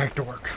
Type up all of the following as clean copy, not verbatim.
back to work.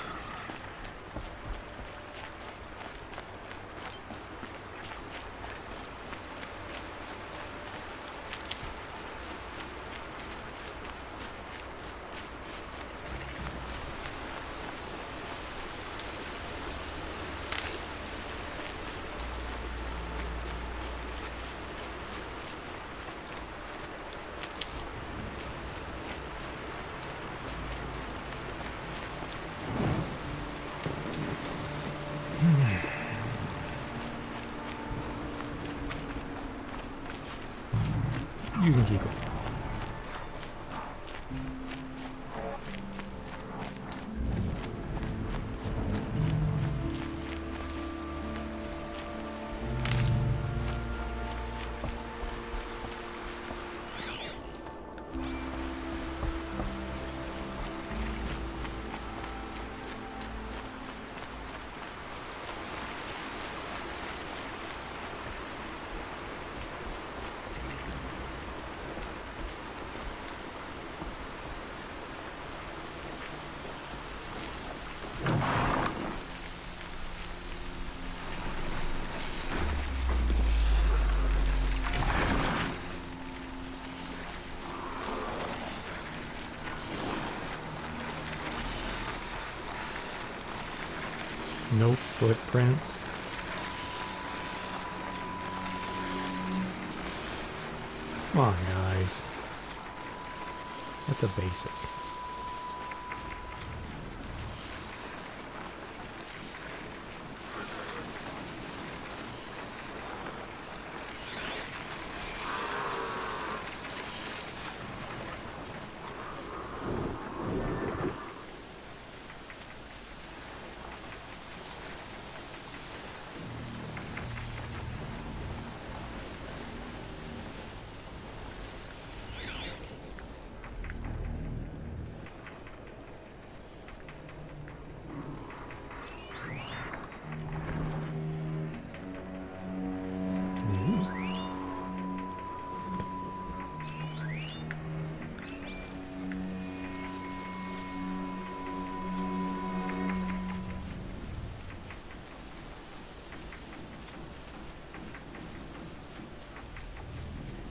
You can keep it. No footprints. Come on, guys. That's a basic.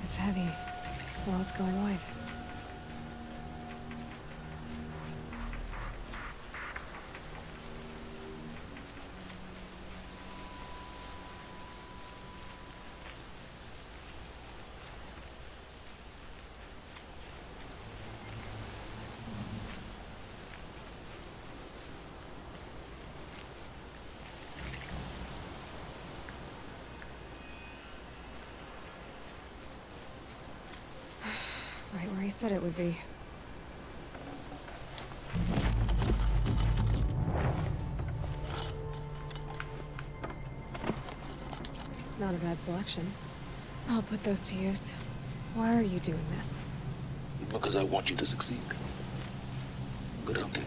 It's heavy. Well, it's going white. Right where he said it would be. Not a bad selection. I'll put those to use. Why are you doing this? Because I want you to succeed. Good hunting.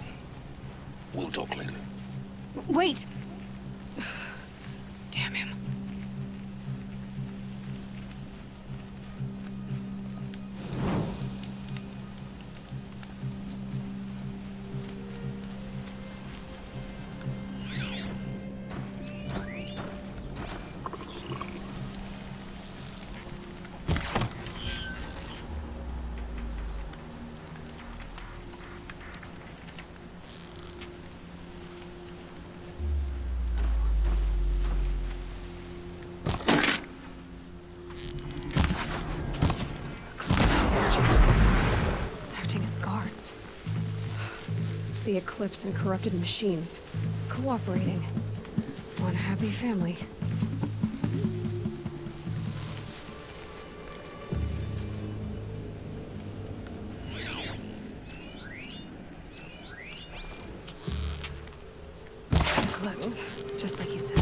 We'll talk later. Wait! Damn him. Acting as guards. The Eclipse and corrupted machines. Cooperating. One happy family. Eclipse. Just like he said.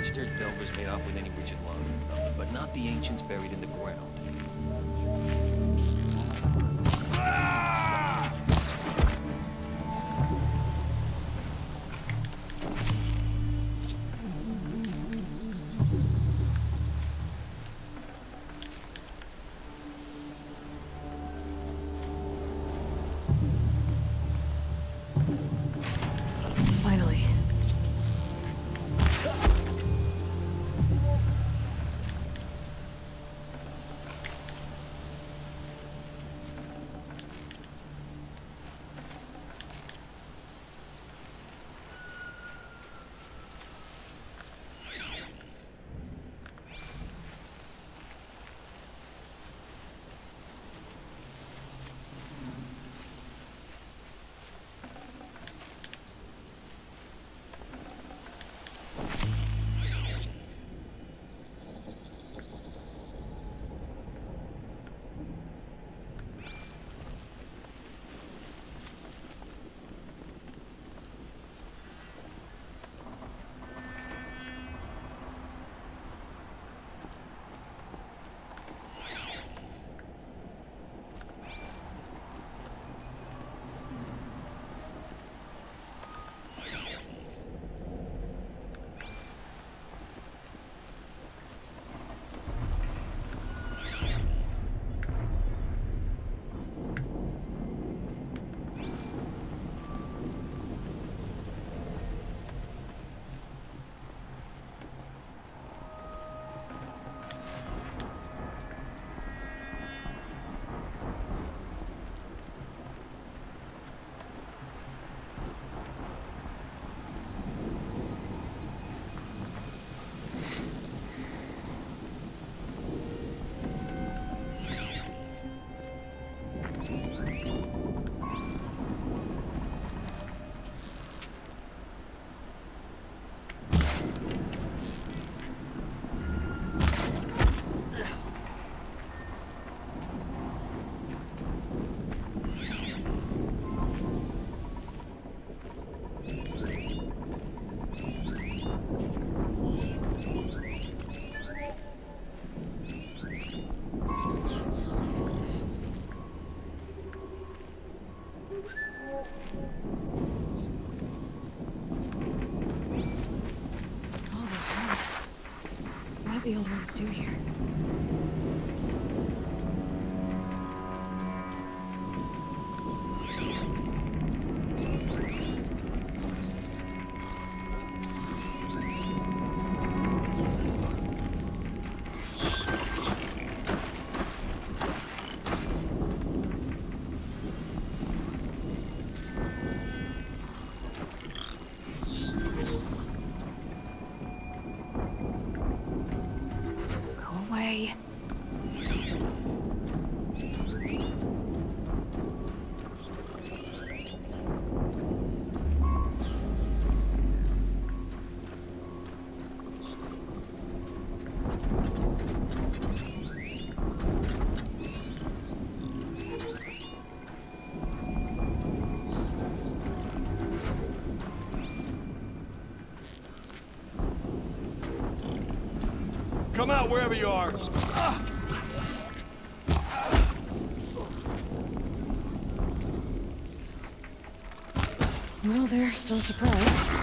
Scorched Earth Delvers made off with any breaches long, but not the ancients buried in the ground. Finally. The old ones do here. Go away. Come out wherever you are. Well, they're still surprised.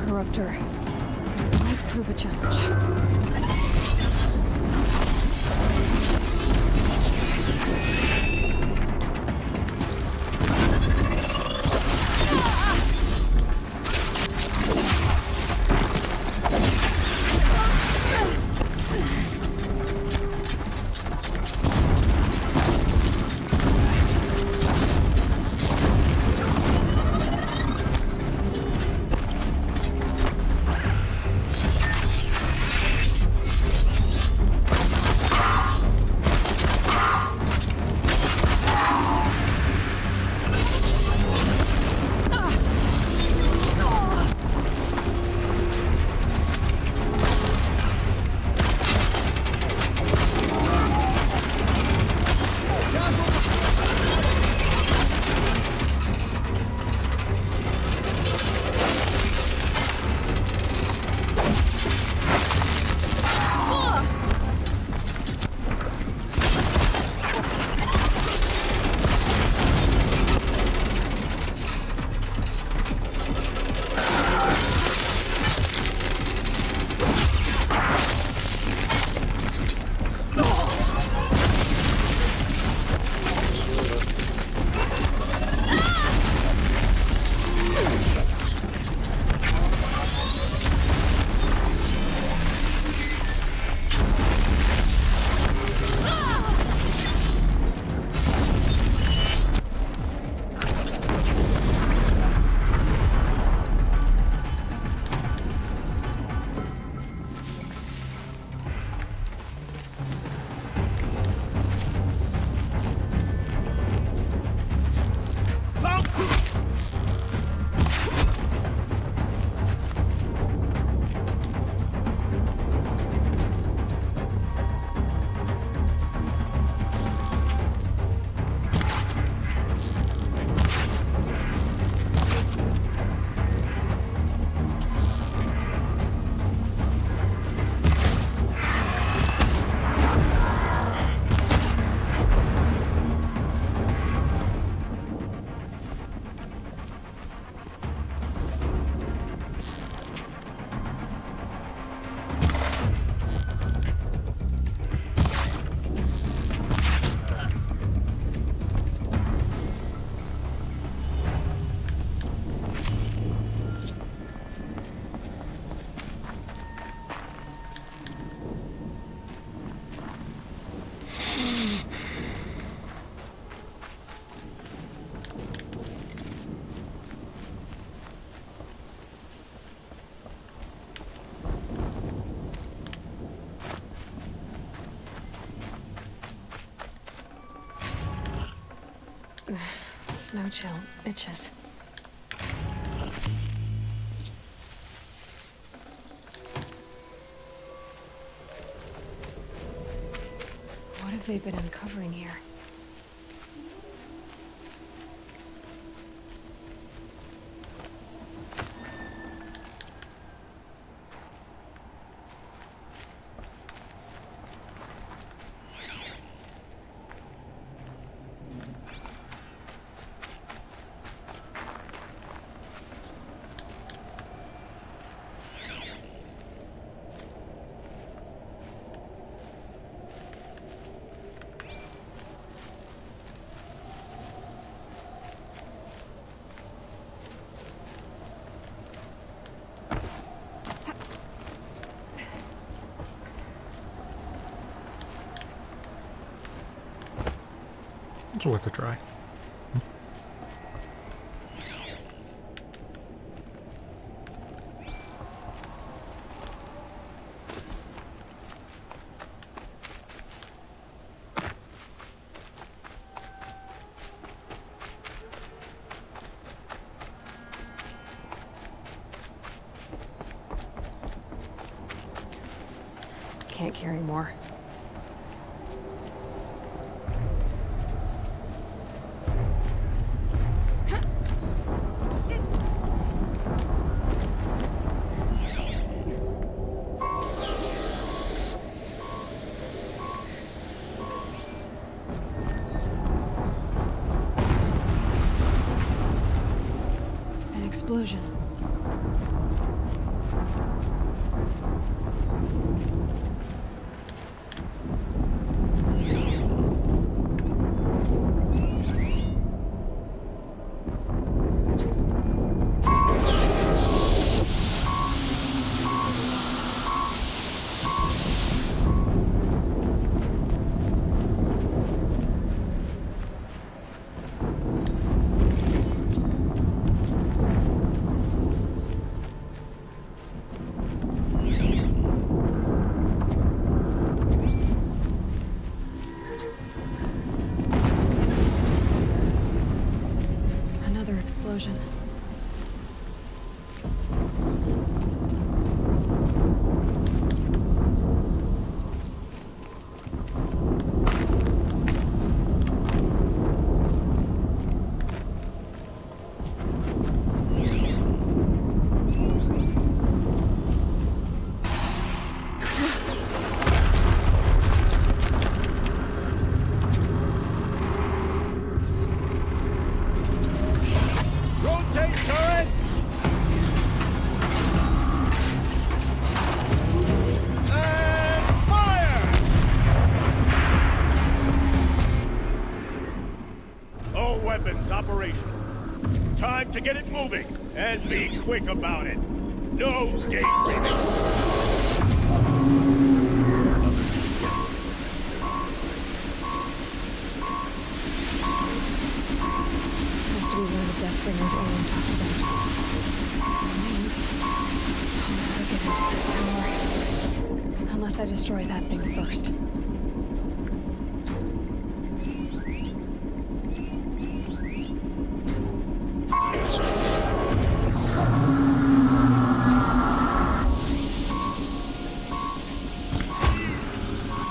Corruptor. Might prove a challenge. chill. Itches. What have they been uncovering here? It's worth a try. Can't carry more. An explosion. Another explosion. Rotate turret! And fire! All weapons operational. Time to get it moving, and be quick about it. No daydreaming. Has to be one of the Deathbringers Owen talked about. I'll never get into that tower. Unless I destroy that thing first.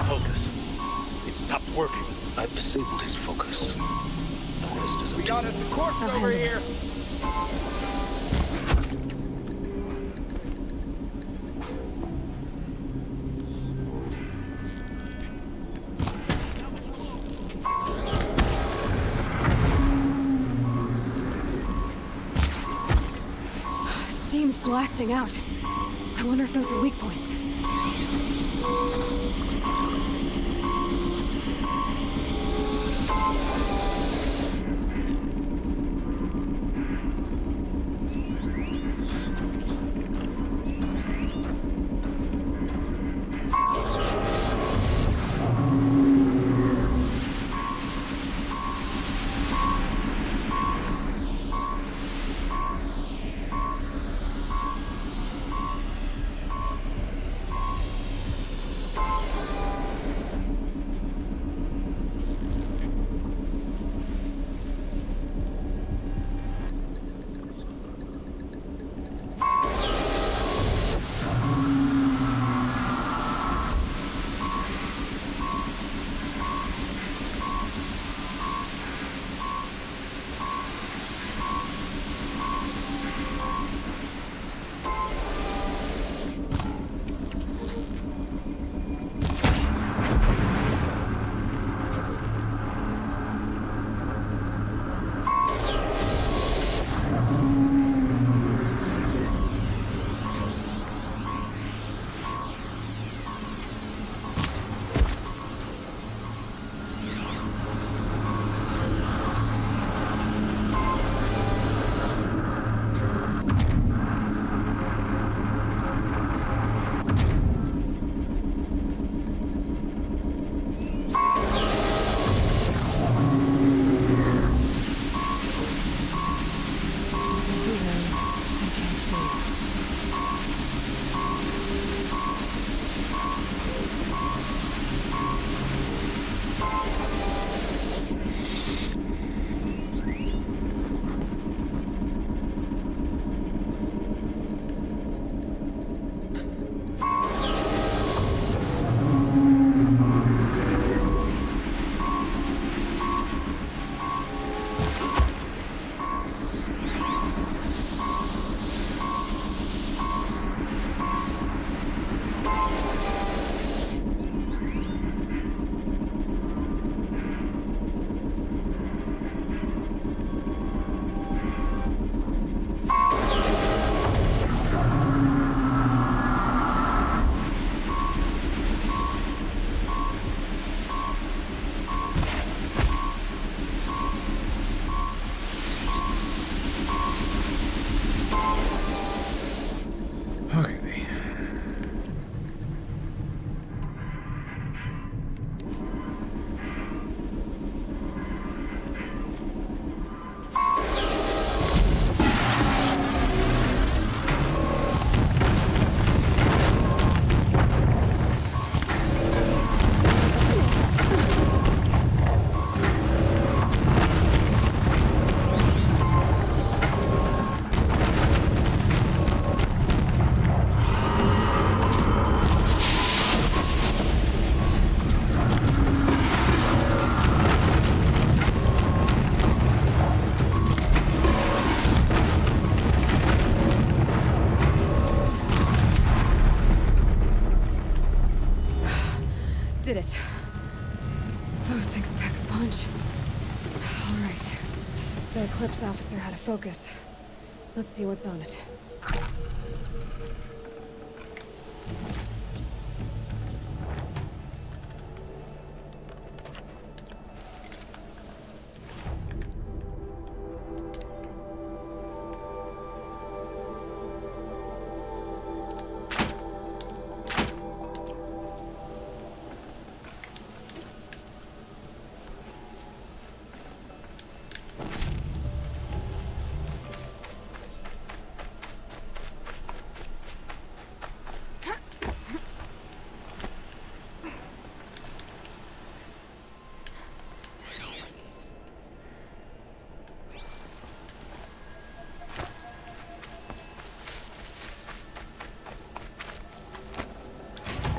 Focus. It stopped working. I've disabled his focus. The rest is up We to got you. us a corpse I'll over handle here. this. Steam's blasting out. I wonder if those are weak points. Did it. Those things pack a punch. All right. The Eclipse officer had a focus. Let's see what's on it.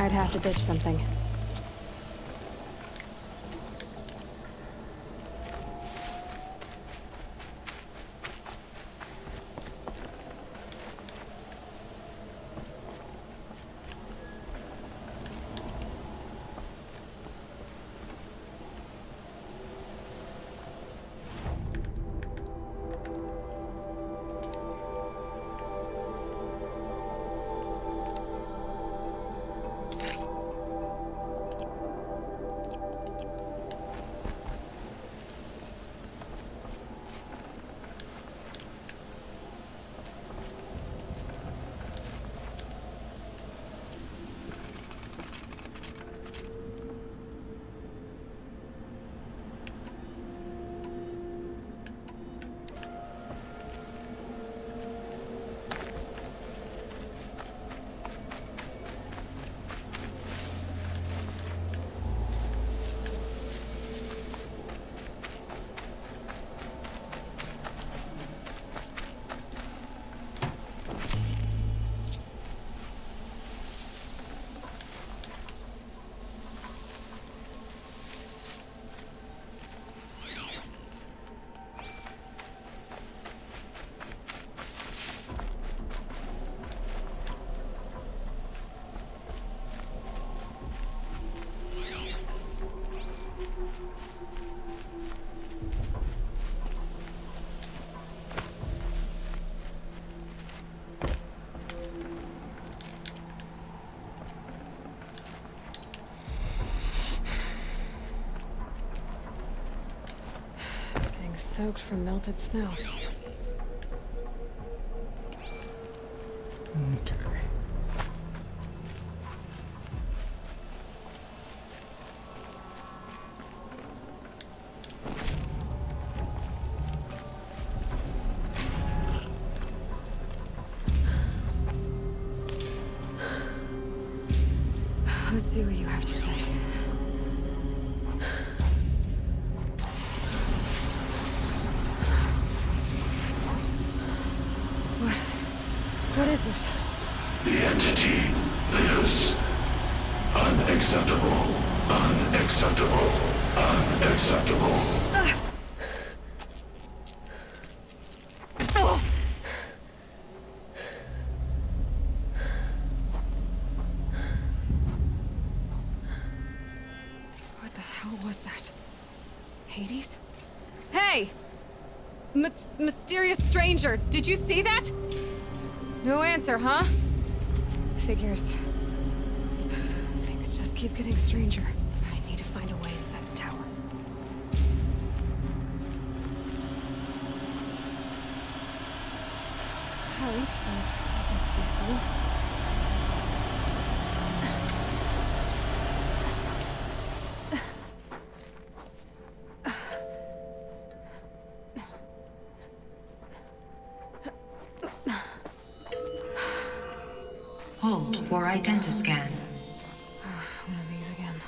I'd have to ditch something. Soaked from melted snow. Okay. Let's see what you have to say. What is this? The entity lives. Unacceptable. Unacceptable. Unacceptable. What the hell was that? Hades? Hey! Mysterious stranger, did you see that? No answer, huh? Figures. Things just keep getting stranger. I need to find a way inside the tower. It's tight, but I can squeeze through. Hold for identiscan. One of these again.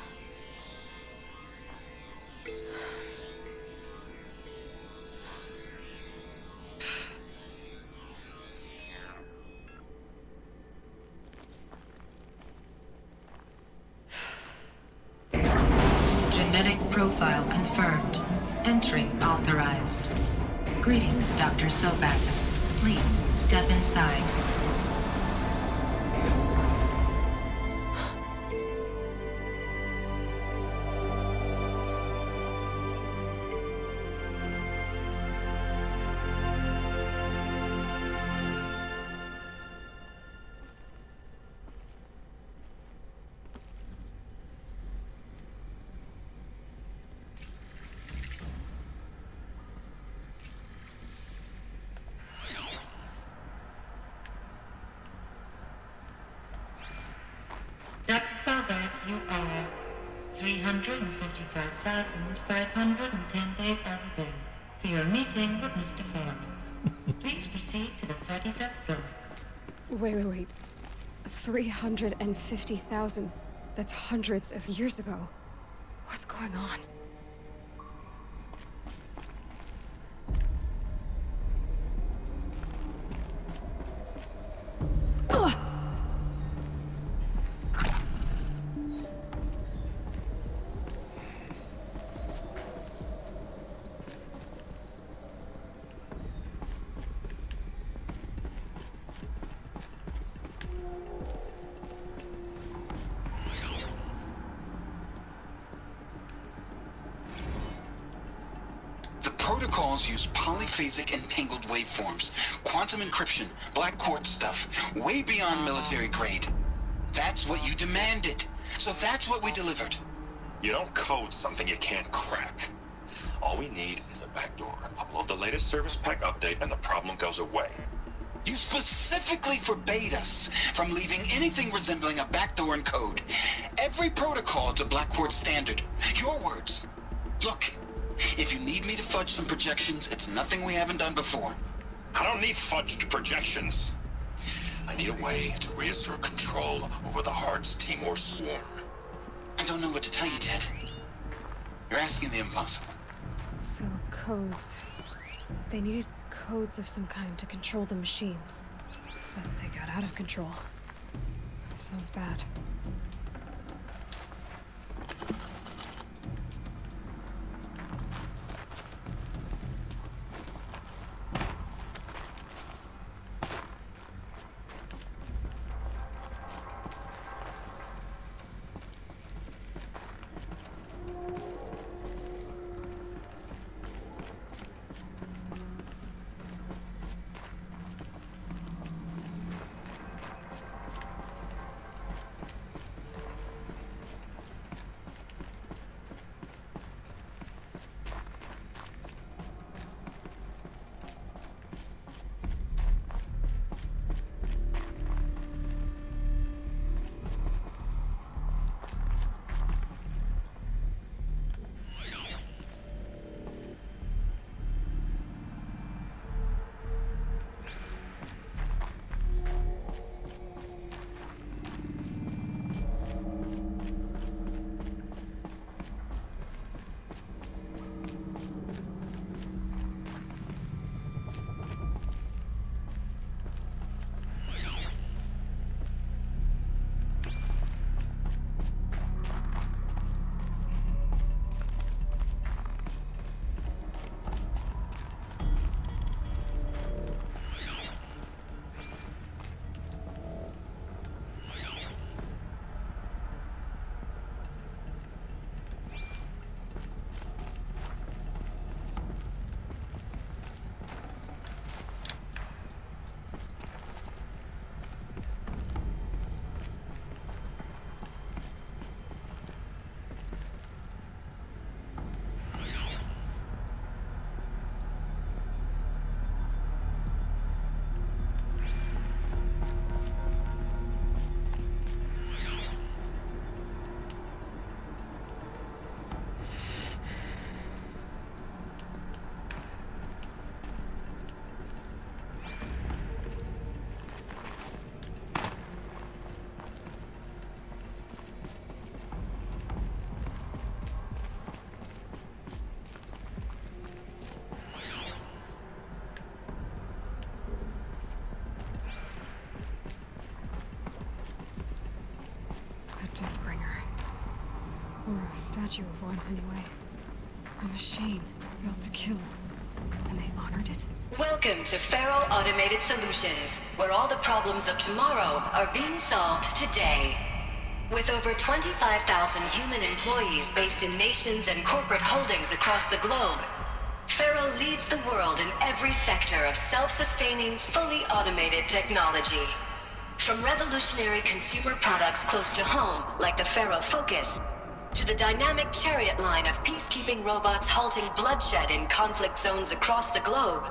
Genetic profile confirmed. Entry authorized. Greetings, Dr. Sobek. Please step inside. Dr. Sobek, you are 355,510 days overdue for your meeting with Mr. Farrell. Please proceed to the 35th floor. Wait. 350,000. That's hundreds of years ago. What's going on? Ugh! Protocols use polyphasic entangled waveforms, quantum encryption, black quartz stuff, way beyond military grade. That's what you demanded, so that's what we delivered. You don't code something you can't crack. All we need is a backdoor. Upload the latest service pack update and the problem goes away. You specifically forbade us from leaving anything resembling a backdoor in code. Every protocol to black quartz standard. Your words. Look. If you need me to fudge some projections, it's nothing we haven't done before. I don't need fudged projections. I need a way to reassert control over the Hearts Timor swarm. I don't know what to tell you, Ted. You're asking the impossible. So, codes. They needed codes of some kind to control the machines. But they got out of control. Sounds bad. Or a statue of one, anyway. A machine built to kill. And they honored it. Welcome to Faro Automated Solutions, where all the problems of tomorrow are being solved today. With over 25,000 human employees based in nations and corporate holdings across the globe, Faro leads the world in every sector of self-sustaining, fully automated technology. From revolutionary consumer products close to home, like the Faro Focus, to the dynamic Chariot line of peacekeeping robots halting bloodshed in conflict zones across the globe,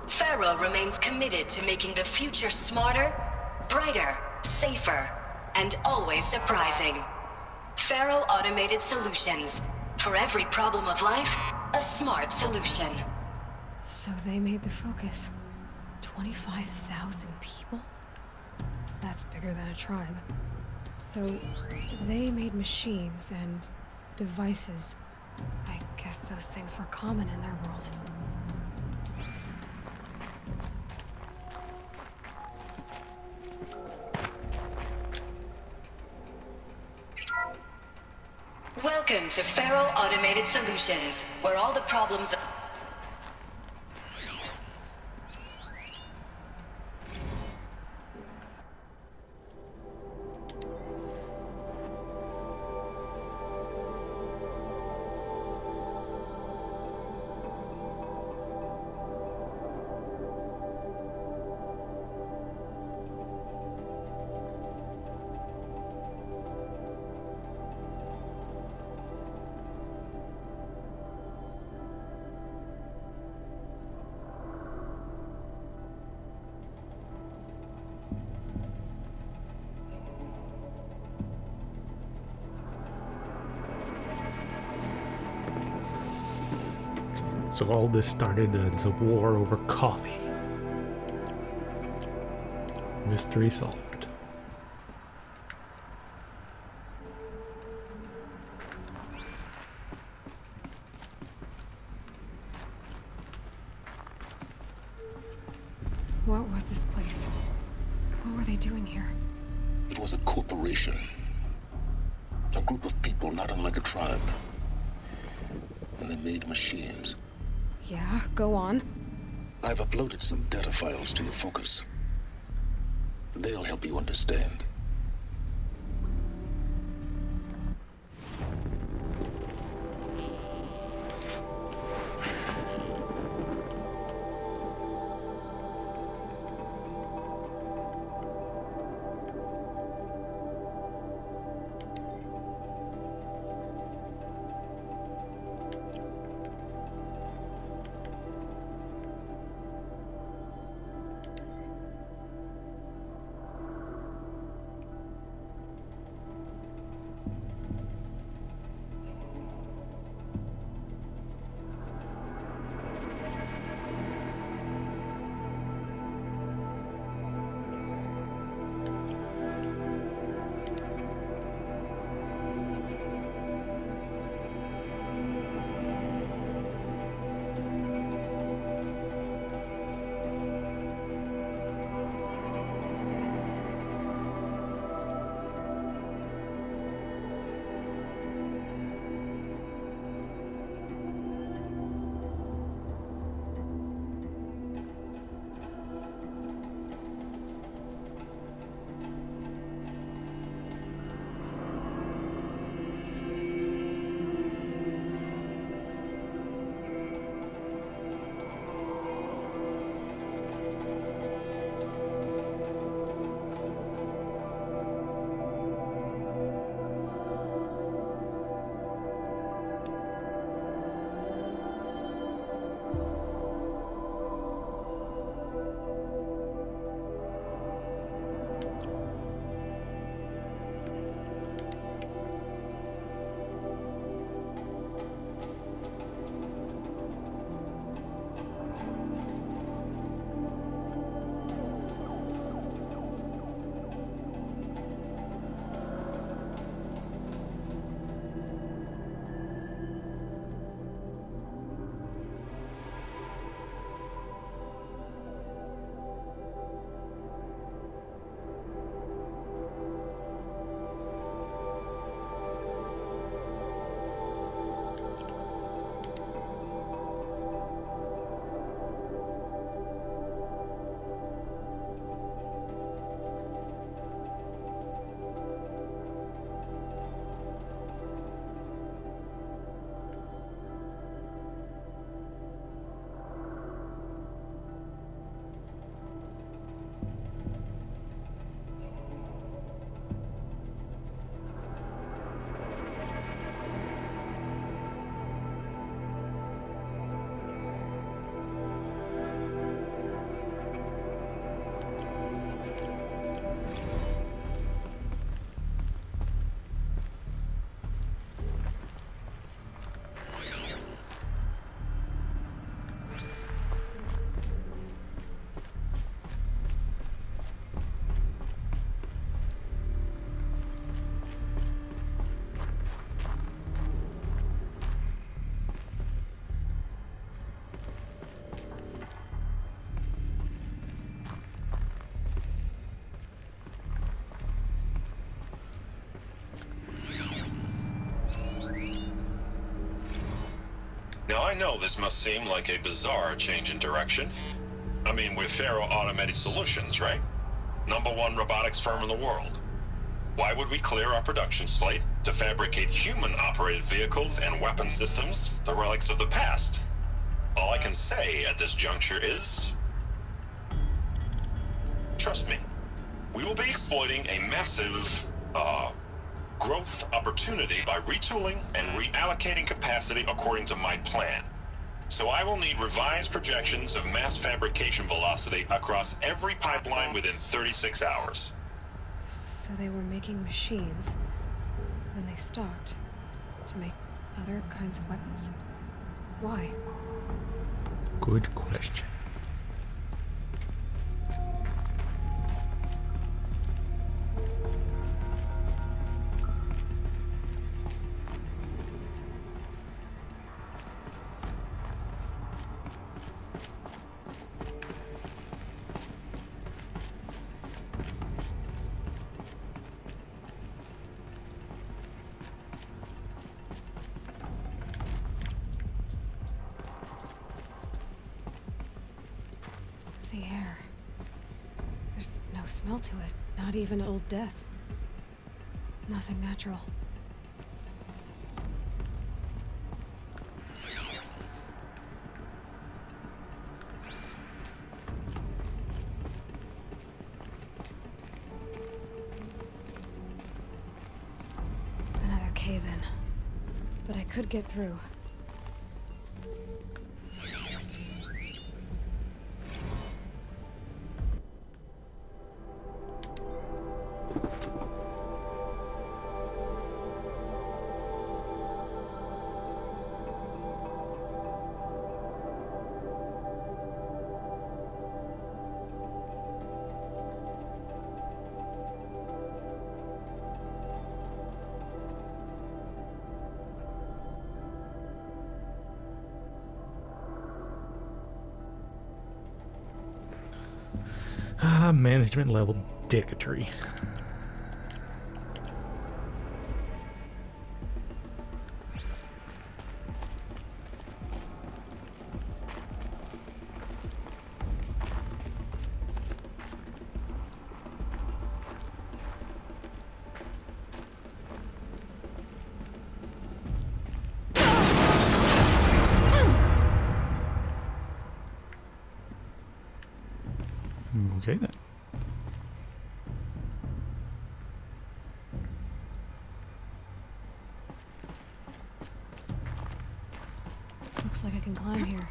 Faro remains committed to making the future smarter, brighter, safer, and always surprising. Faro Automated Solutions. For every problem of life, a smart solution. So they made the Focus. 25,000 people? That's bigger than a tribe. So they made machines and devices. I guess those things were common in their world. Welcome to Faro Automated Solutions, where all the problems... So all this started as a war over coffee. Mystery solved. What was this place? What were they doing here? It was a corporation. A group of people not unlike a tribe. And they made machines. Yeah, go on. I've uploaded some data files to your Focus. They'll help you understand. Now, I know this must seem like a bizarre change in direction. I mean, we're Faro Automated Solutions, right? #1 robotics firm in the world. Why would we clear our production slate to fabricate human-operated vehicles and weapon systems, the relics of the past? All I can say at this juncture is... trust me, we will be exploiting a massive, growth opportunity by retooling and reallocating capacity according to my plan. So I will need revised projections of mass fabrication velocity across every pipeline within 36 hours. So they were making machines, then they stopped to make other kinds of weapons. Why? Good question. The air. There's no smell to it. Not even old death. Nothing natural. Another cave-in. But I could get through. Management level dicketry. Okay then. Looks like I can climb here.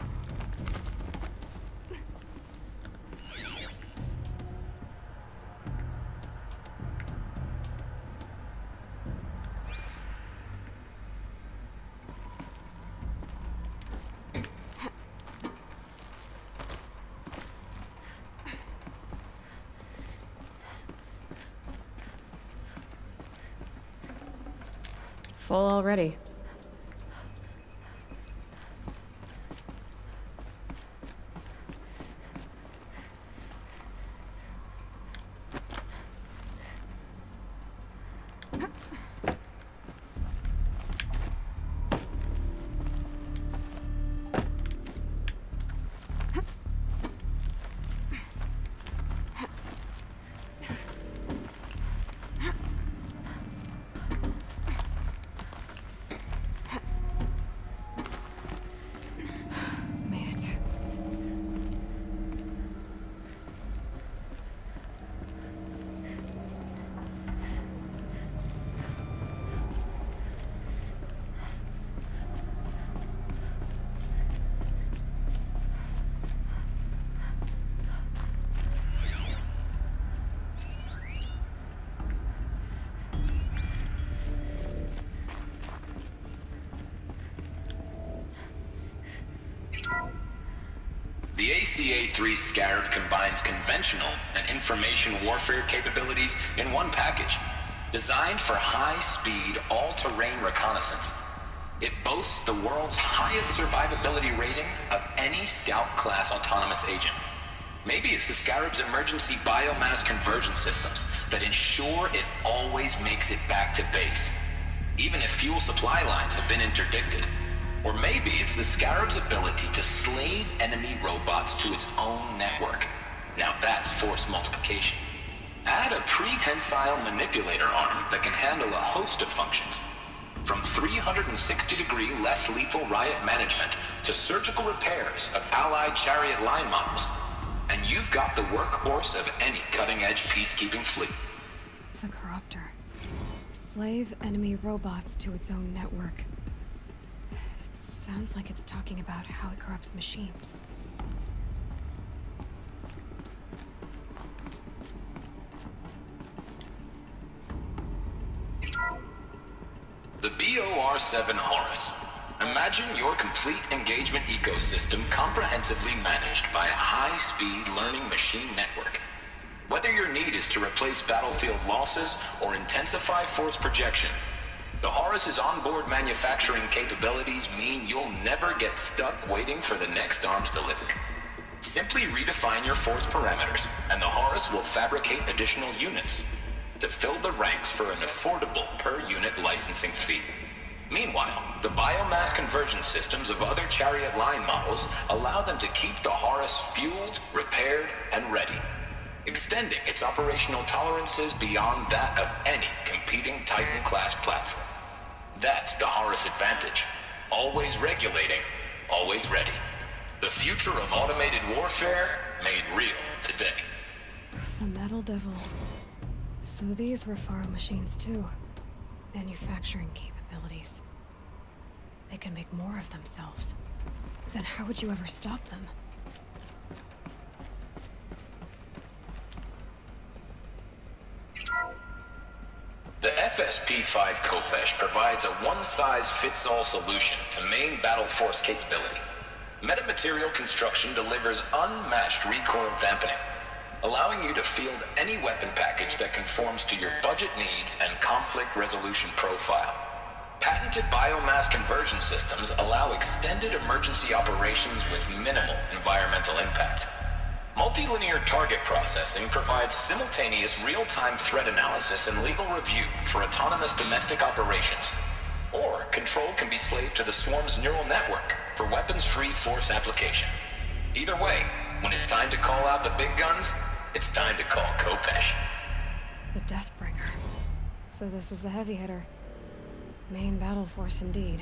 Full already. The ACA-3 Scarab combines conventional and information warfare capabilities in one package, designed for high-speed, all-terrain reconnaissance. It boasts the world's highest survivability rating of any Scout-class autonomous agent. Maybe it's the Scarab's emergency biomass conversion systems that ensure it always makes it back to base, even if fuel supply lines have been interdicted. Or maybe it's the Scarab's ability to slave enemy robots to its own network. Now that's force multiplication. Add a prehensile manipulator arm that can handle a host of functions. From 360-degree less lethal riot management to surgical repairs of Allied chariot line models. And you've got the workhorse of any cutting-edge peacekeeping fleet. The Corruptor. Slave enemy robots to its own network. It sounds like it's talking about how it corrupts machines. The BOR-7 Horus. Imagine your complete engagement ecosystem comprehensively managed by a high-speed learning machine network. Whether your need is to replace battlefield losses or intensify force projection, the Horus's onboard manufacturing capabilities mean you'll never get stuck waiting for the next arms delivery. Simply redefine your force parameters, and the Horus will fabricate additional units to fill the ranks for an affordable per-unit licensing fee. Meanwhile, the biomass conversion systems of other chariot line models allow them to keep the Horus fueled, repaired, and ready, extending its operational tolerances beyond that of any competing Titan-class platform. That's the Horus advantage. Always regulating, always ready. The future of automated warfare made real today. The Metal Devil. So these were Faro machines too. Manufacturing capabilities. They can make more of themselves. Then how would you ever stop them? The FSP-5 Khopesh provides a one-size-fits-all solution to main battle force capability. Metamaterial construction delivers unmatched recoil dampening, allowing you to field any weapon package that conforms to your budget needs and conflict resolution profile. Patented biomass conversion systems allow extended emergency operations with minimal environmental impact. Multilinear target processing provides simultaneous real-time threat analysis and legal review for autonomous domestic operations. Or control can be slaved to the Swarm's neural network for weapons-free force application. Either way, when it's time to call out the big guns, it's time to call Khopesh. The Deathbringer. So this was the heavy hitter. Main battle force indeed.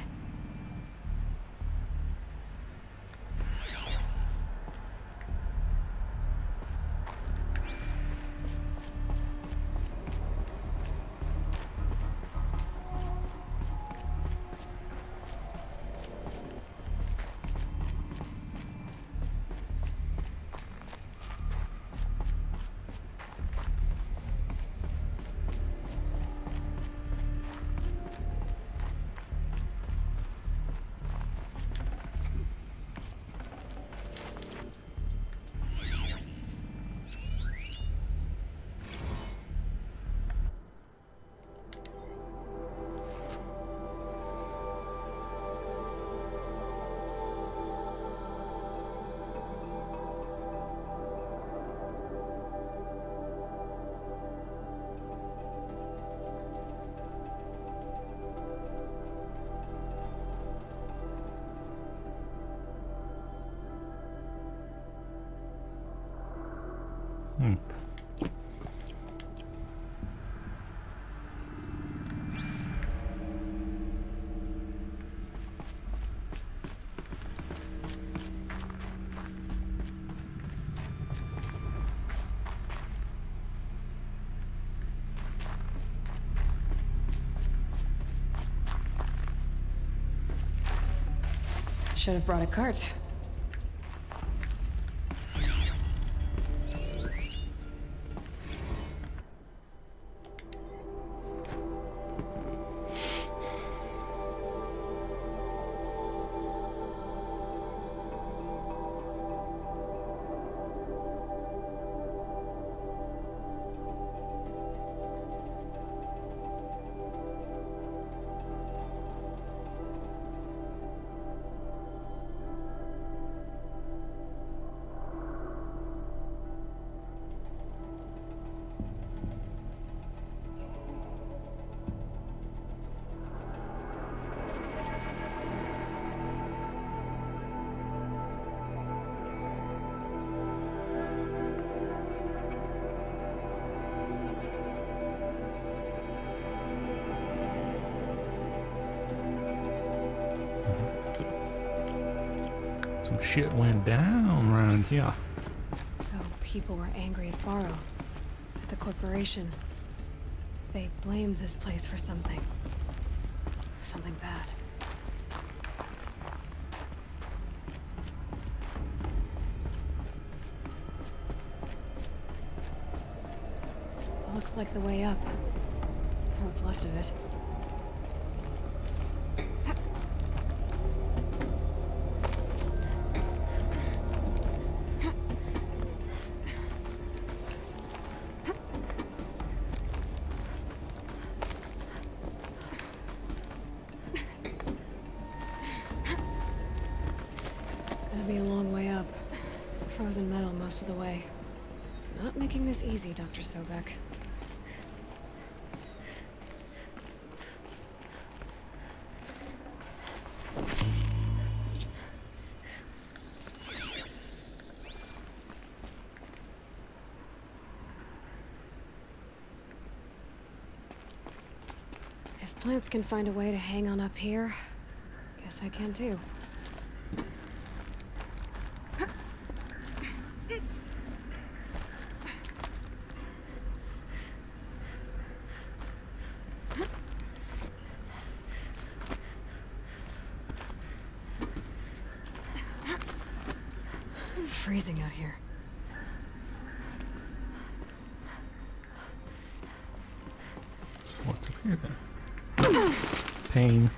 Should have brought a cart. Some shit went down around here. So people were angry at Faro, at the corporation. They blamed this place for something. Something bad. Looks like the way up. What's left of it. Gonna be a long way up. Frozen metal most of the way. Not making this easy, Dr. Sobek. If plants can find a way to hang on up here, guess I can too. Freezing out here. What's up here then? Pain.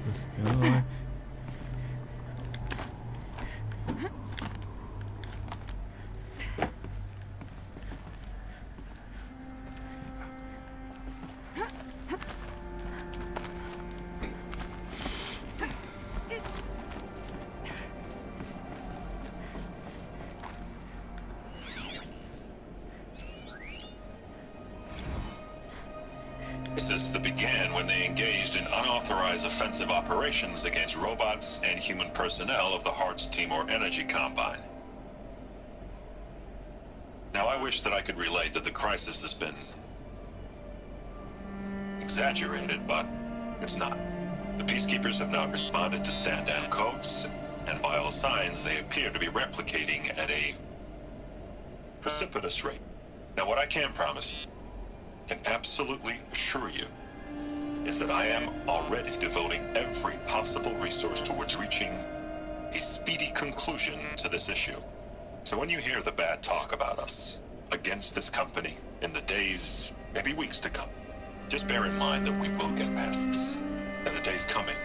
This the other way. This began when they engaged in unauthorized offensive operations against robots and human personnel of the Hearts Timor Energy Combine. Now, I wish that I could relate that the crisis has been exaggerated, but it's not. The Peacekeepers have now responded to stand-down codes, and by all signs, they appear to be replicating at a precipitous rate. Now, what I can promise, can absolutely assure you, is that I am already devoting every possible resource towards reaching a speedy conclusion to this issue. So when you hear the bad talk about us against this company in the days, maybe weeks to come, just bear in mind that we will get past this. That a day's coming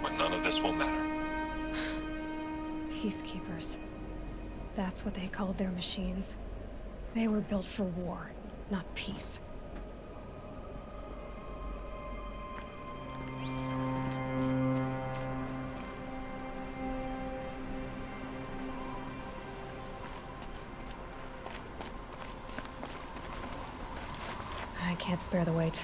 when none of this will matter. Peacekeepers. That's what they called their machines. They were built for war, not peace. I can't spare the weight.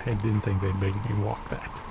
I didn't think they'd make me walk that.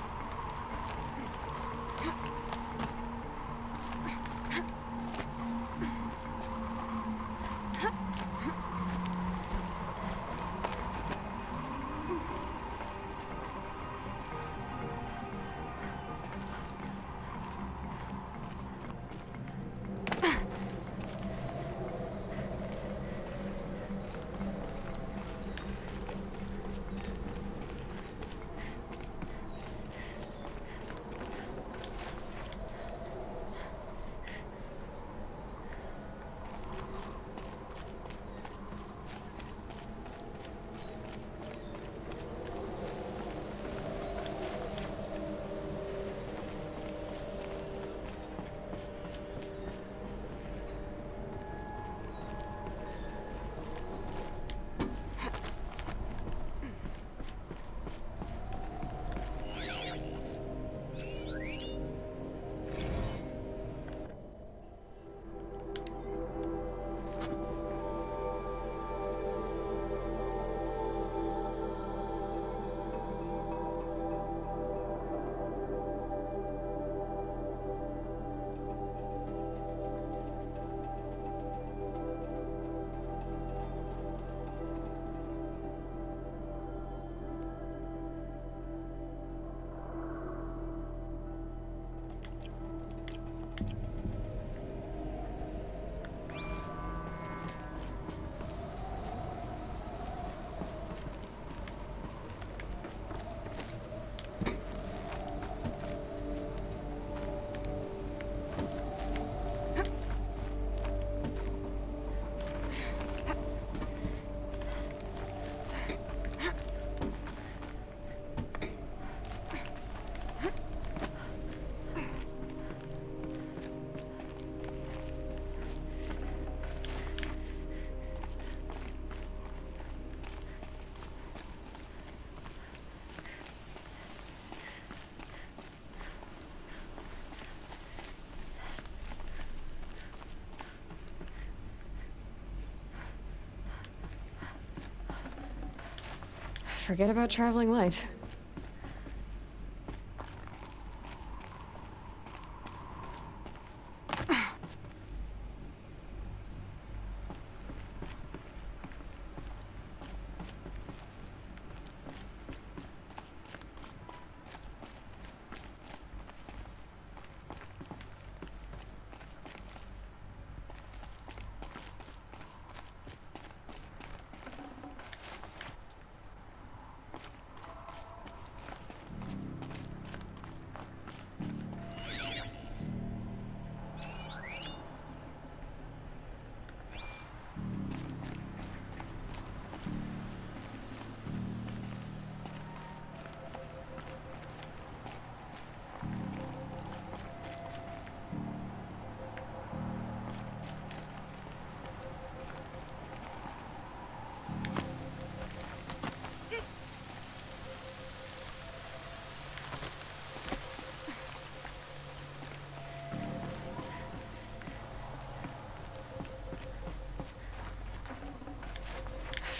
Forget about traveling light.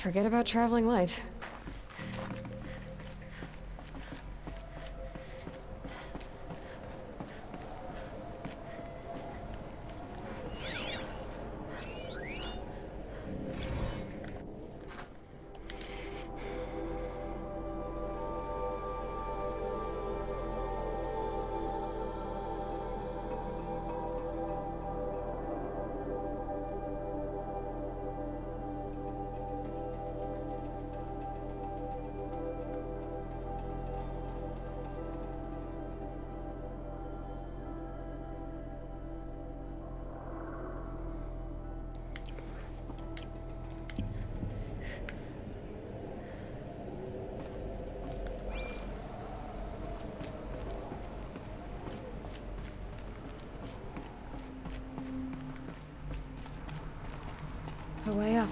Forget about traveling light. A way up.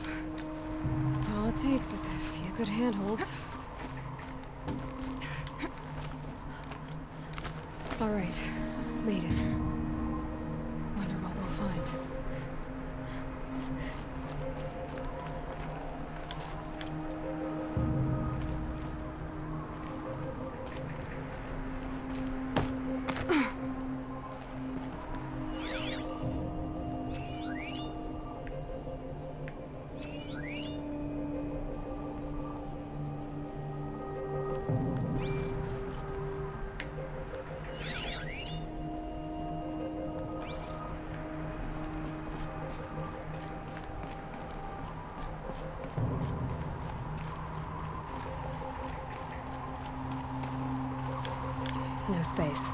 All it takes is a few good handholds. All right, made it. Wonder what we'll find. No space.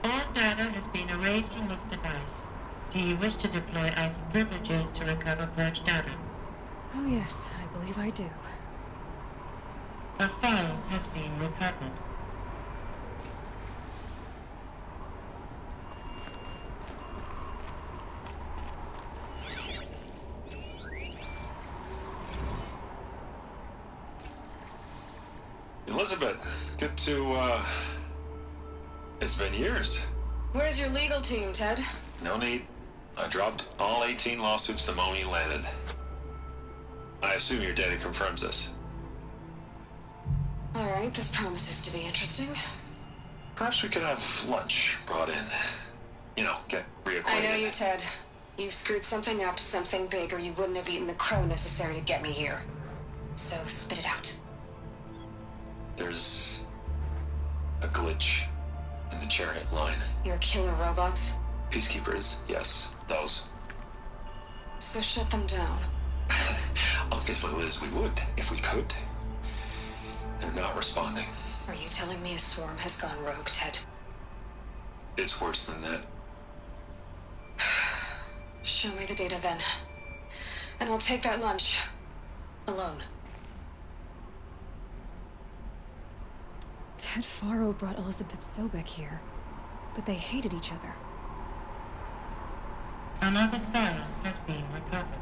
All data has been erased from this device. Do you wish to deploy Alpha privileges to recover purged data? Oh yes, I believe I do. A file has been recovered. Elizabeth, good to, it's been years. Where's your legal team, Ted? No need. I dropped all 18 lawsuits the moment you landed. I assume your data confirms this. Alright, this promises to be interesting. Perhaps we could have lunch brought in. You know, get reacquainted. I know you, Ted. You screwed something up, something big, or you wouldn't have eaten the crow necessary to get me here. So, spit it out. There's a glitch in the chariot line. Your killer robots? Peacekeepers, yes, those. So shut them down. Obviously, Liz, we would, if we could. They're not responding. Are you telling me a swarm has gone rogue, Ted? It's worse than that. Show me the data then. And I'll take that lunch. Alone. Ted Faro brought Elizabeth Sobek here, but they hated each other. Another file has been recovered.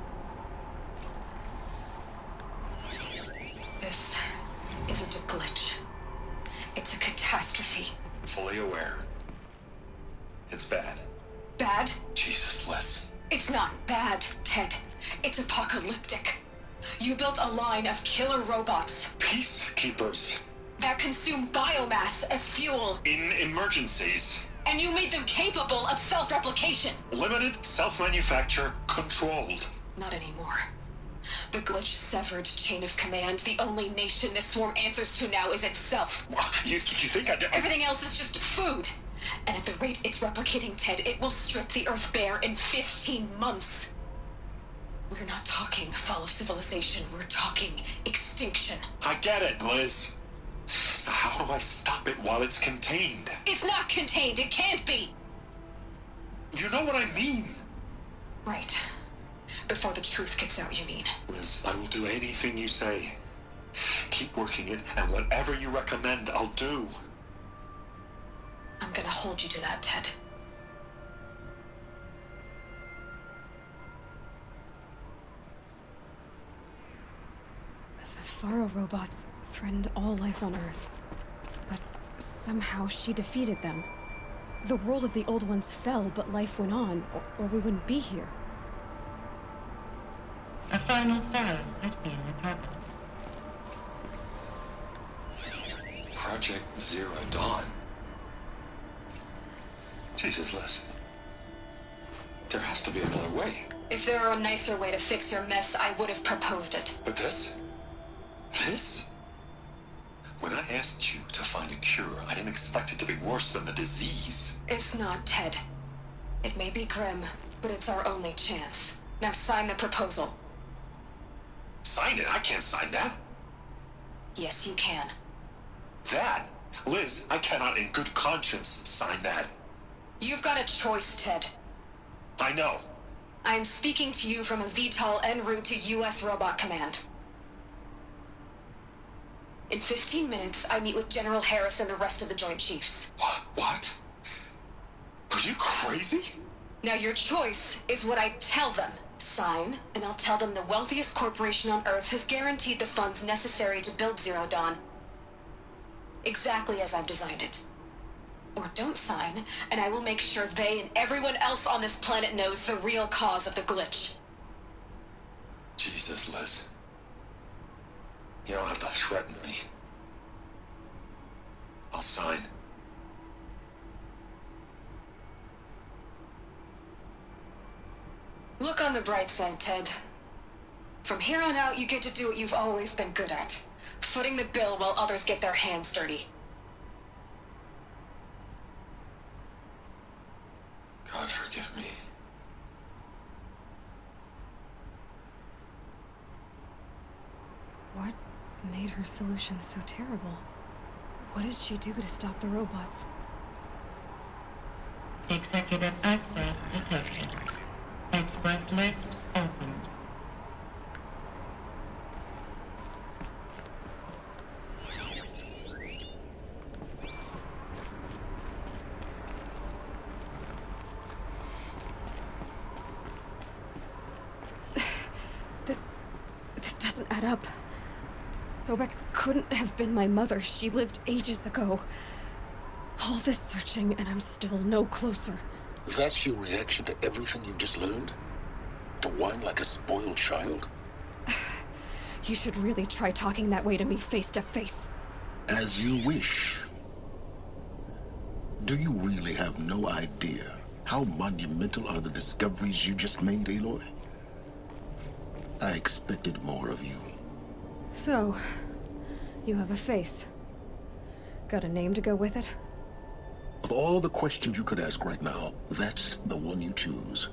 This isn't a glitch. It's a catastrophe. Fully aware. It's bad. Bad? Jesus, Liz. It's not bad, Ted. It's apocalyptic. You built a line of killer robots Peacekeepers. that consume biomass as fuel, In emergencies. and you made them capable of self-replication. Limited, self-manufacture, controlled. Not anymore. The glitch severed chain of command. The only nation this swarm answers to now is itself. You think I did? Everything else is just food. And at the rate it's replicating, Ted, it will strip the Earth bare in 15 months. We're not talking fall of civilization. We're talking extinction. I get it, Liz. So how do I stop it while it's contained? It's not contained. It can't be. You know what I mean. Right. Before the truth gets out, you mean? Liz, I will do anything you say. Keep working it, and whatever you recommend, I'll do. I'm gonna hold you to that, Ted. The Faro robots threatened all life on Earth, but somehow she defeated them. The world of the old ones fell, but life went on, or we wouldn't be here. A final file has been recovered. Project Zero Dawn. Jesus, Liz. There has to be another way. If there were a nicer way to fix your mess, I would have proposed it. But this? This? When I asked you to find a cure, I didn't expect it to be worse than the disease. It's not, Ted. It may be grim, but it's our only chance. Now sign the proposal. Sign it? I can't sign that. Yes, you can. That? Liz, I cannot in good conscience sign that. You've got a choice, Ted. I know. I'm speaking to you from a VTOL en route to U.S. Robot Command. In 15 minutes, I meet with General Harris and the rest of the Joint Chiefs. What? Are you crazy? Now your choice is what I tell them. Sign, and I'll tell them the wealthiest corporation on Earth has guaranteed the funds necessary to build Zero Dawn. Exactly as I've designed it. Or don't sign, and I will make sure they and everyone else on this planet knows the real cause of the glitch. Jesus, Liz. You don't have to threaten me. I'll sign. Look on the bright side, Ted. From here on out, you get to do what you've always been good at. Footing the bill while others get their hands dirty. God her solution so terrible? What did she do to stop the robots? Executive access detected. Express lift opened. This doesn't add up. Sobek couldn't have been my mother. She lived ages ago. All this searching, and I'm still no closer. That's your reaction to everything you just learned? To whine like a spoiled child? You should really try talking that way to me face to face. As you wish. Do you really have no idea how monumental are the discoveries you just made, Aloy? I expected more of you. So, you have a face. Got a name to go with it? Of all the questions you could ask right now, that's the one you choose.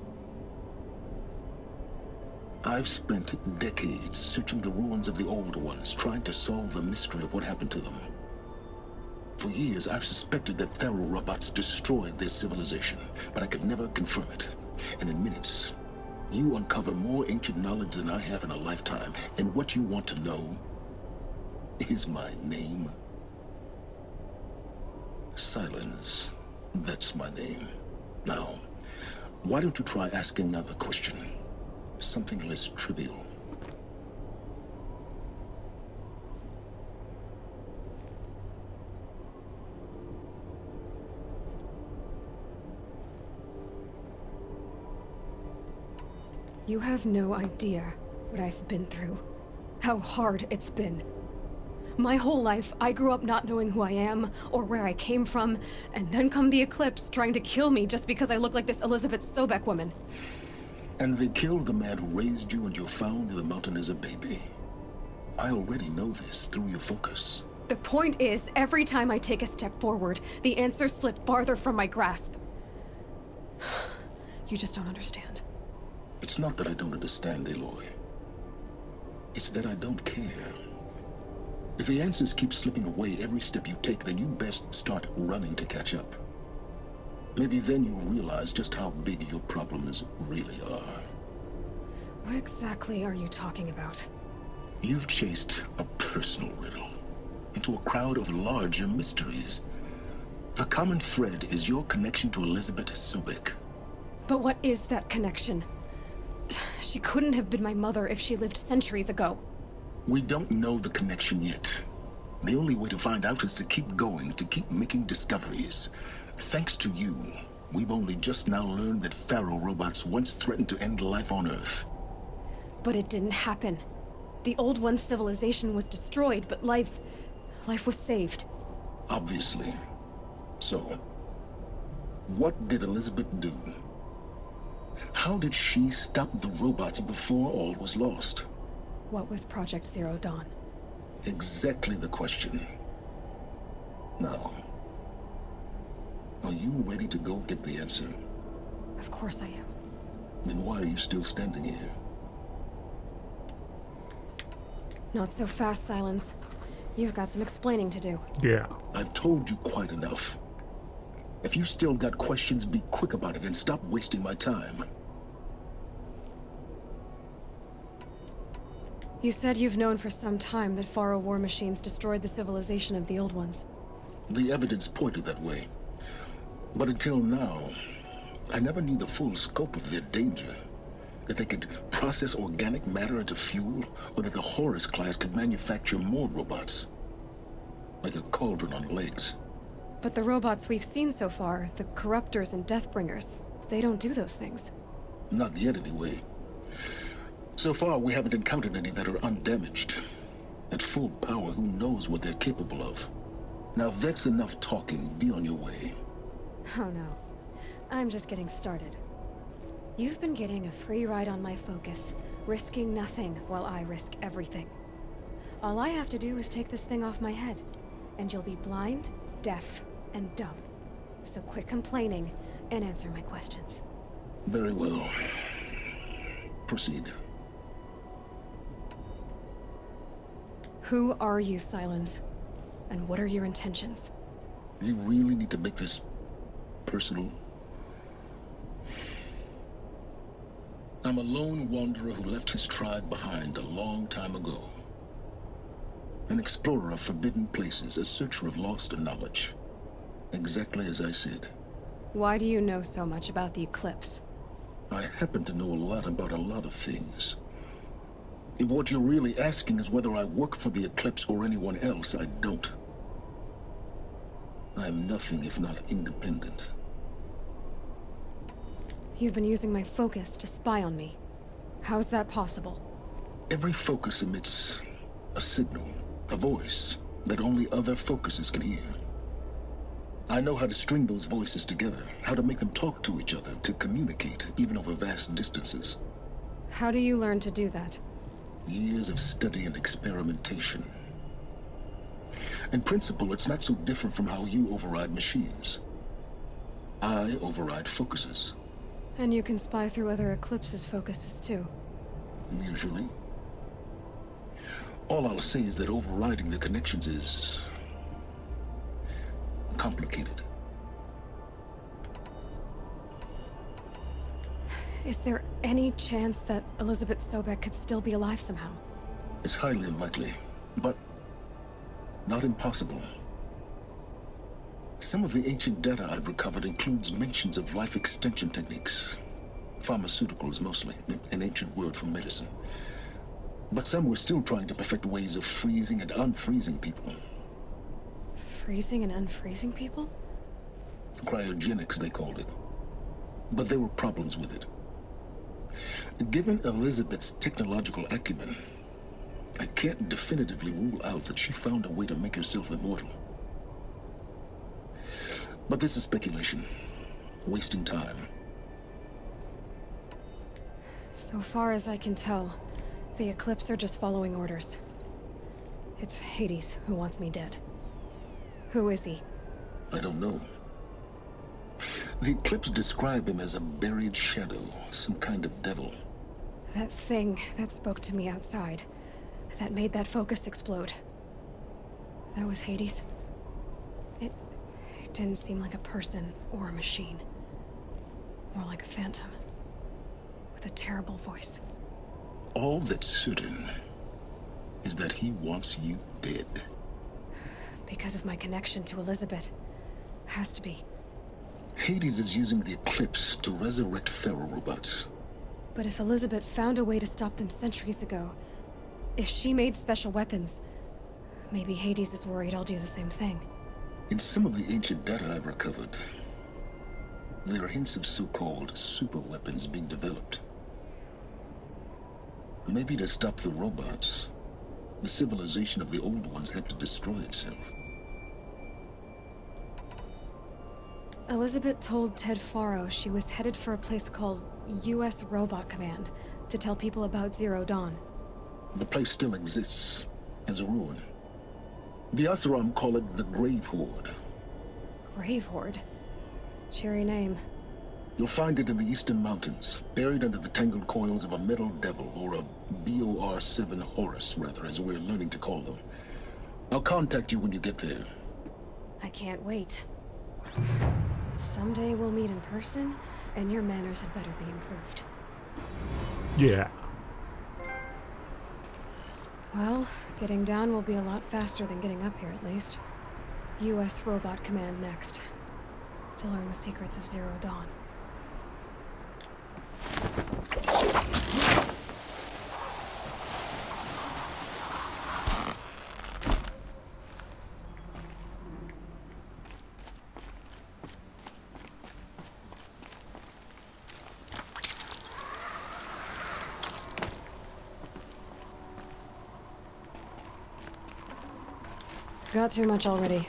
I've spent decades searching the ruins of the old ones, trying to solve the mystery of what happened to them. For years, I've suspected that Faro robots destroyed their civilization, but I could never confirm it. And in minutes, you uncover more ancient knowledge than I have in a lifetime, and what you want to know is my name. Silence. That's my name. Now, why don't you try asking another question? Something less trivial. You have no idea what I've been through. How hard it's been. My whole life, I grew up not knowing who I am or where I came from, and then come the Eclipse trying to kill me just because I look like this Elizabeth Sobek woman. And they killed the man who raised you and you found in the mountain as a baby. I already know this through your focus. The point is, every time I take a step forward, the answers slip farther from my grasp. You just don't understand. It's not that I don't understand, Aloy. It's that I don't care. If the answers keep slipping away every step you take, then you best start running to catch up. Maybe then you'll realize just how big your problems really are. What exactly are you talking about? You've chased a personal riddle into a crowd of larger mysteries. The common thread is your connection to Elizabeth Sobek. But what is that connection? She couldn't have been my mother if she lived centuries ago. We don't know the connection yet. The only way to find out is to keep going, to keep making discoveries. Thanks to you, we've only just now learned that Faro robots once threatened to end life on Earth. But it didn't happen. The Old One's civilization was destroyed, but life was saved. Obviously. So, what did Elizabeth do? How did she stop the robots before all was lost? What was Project Zero Dawn? Exactly the question. Now, are you ready to go get the answer? Of course I am. Then why are you still standing here? Not so fast, Silence. You've got some explaining to do. Yeah. I've told you quite enough. If you still got questions, be quick about it and stop wasting my time. You said you've known for some time that Faro war machines destroyed the civilization of the Old Ones. The evidence pointed that way. But until now, I never knew the full scope of their danger. That they could process organic matter into fuel, or that the Horus class could manufacture more robots. Like a cauldron on legs. But the robots we've seen so far, the Corruptors and Deathbringers, they don't do those things. Not yet, anyway. So far, we haven't encountered any that are undamaged. At full power, who knows what they're capable of? Now, if that's enough talking, be on your way. Oh no. I'm just getting started. You've been getting a free ride on my focus, risking nothing while I risk everything. All I have to do is take this thing off my head, and you'll be blind, deaf, and dumb. So quit complaining and answer my questions. Very well. Proceed. Who are you, Silence? And what are your intentions? You really need to make this personal? I'm a lone wanderer who left his tribe behind a long time ago. An explorer of forbidden places, a searcher of lost knowledge. Exactly as I said. Why do you know so much about the Eclipse? I happen to know a lot about a lot of things. If what you're really asking is whether I work for the Eclipse or anyone else, I don't. I am nothing if not independent. You've been using my focus to spy on me. How's that possible? Every focus emits a signal, a voice, that only other focuses can hear. I know how to string those voices together, how to make them talk to each other, to communicate, even over vast distances. How do you learn to do that? Years of study and experimentation. In principle, it's not so different from how you override machines. I override focuses. And you can spy through other Eclipse's focuses too. Usually. All I'll say is that overriding the connections is complicated. Is there any chance that Elizabeth Sobek could still be alive somehow? It's highly unlikely, but not impossible. Some of the ancient data I've recovered includes mentions of life extension techniques. Pharmaceuticals, mostly, an ancient word for medicine. But some were still trying to perfect ways of freezing and unfreezing people. Freezing and unfreezing people? Cryogenics, they called it. But there were problems with it. Given Elizabeth's technological acumen, I can't definitively rule out that she found a way to make herself immortal. But this is speculation. Wasting time. So far as I can tell, the Eclipse are just following orders. It's Hades who wants me dead. Who is he? I don't know. The Eclipse describe him as a buried shadow, some kind of devil. That thing that spoke to me outside, that made that focus explode. That was Hades? It didn't seem like a person or a machine. More like a phantom. With a terrible voice. All that's certain is that he wants you dead. Because of my connection to Elizabeth. Has to be. Hades is using the Eclipse to resurrect Faro robots. But if Elizabeth found a way to stop them centuries ago, if she made special weapons, maybe Hades is worried I'll do the same thing. In some of the ancient data I've recovered, there are hints of so-called super weapons being developed. Maybe to stop the robots, the civilization of the old ones had to destroy itself. Elizabeth told Ted Faro she was headed for a place called U.S. Robot Command to tell people about Zero Dawn. The place still exists as a ruin. The Asaram call it the Grave Horde. Grave Horde? Cheery name. You'll find it in the Eastern Mountains, buried under the tangled coils of a metal devil, or a BOR-7 Horus, rather, as we're learning to call them. I'll contact you when you get there. I can't wait. Someday we'll meet in person, and your manners had better be improved. Yeah. Well, getting down will be a lot faster than getting up here, at least. U.S. Robot Command next. To learn the secrets of Zero Dawn. Got too much already.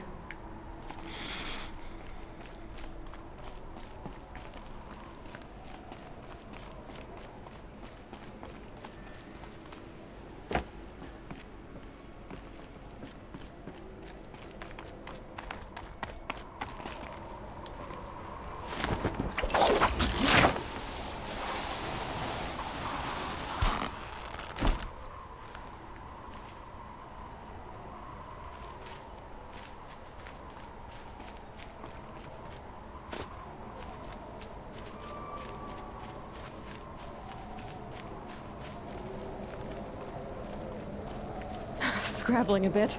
scrabbling a bit.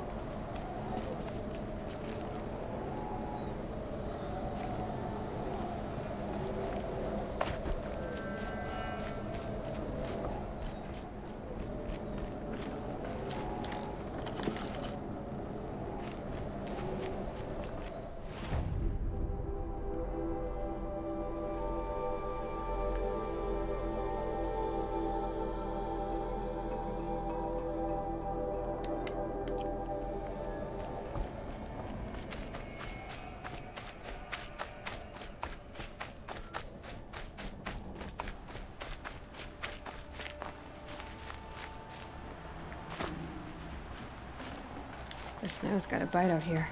The snow's got a bite out here.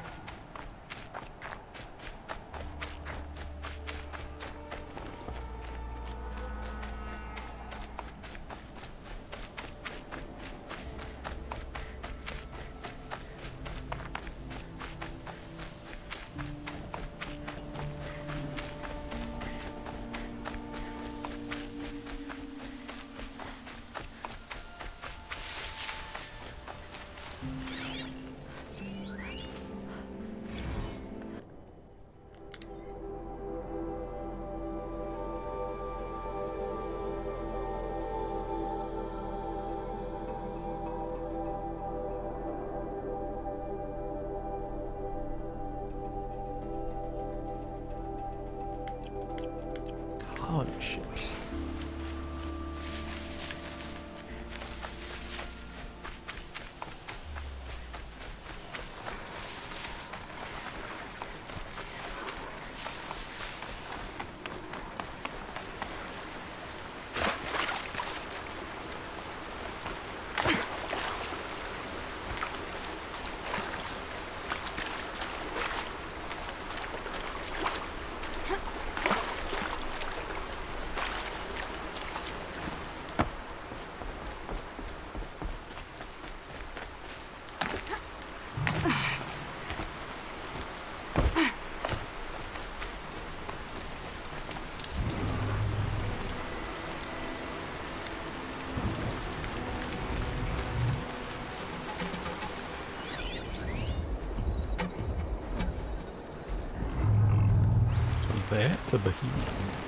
Colony ships. That's a behemoth.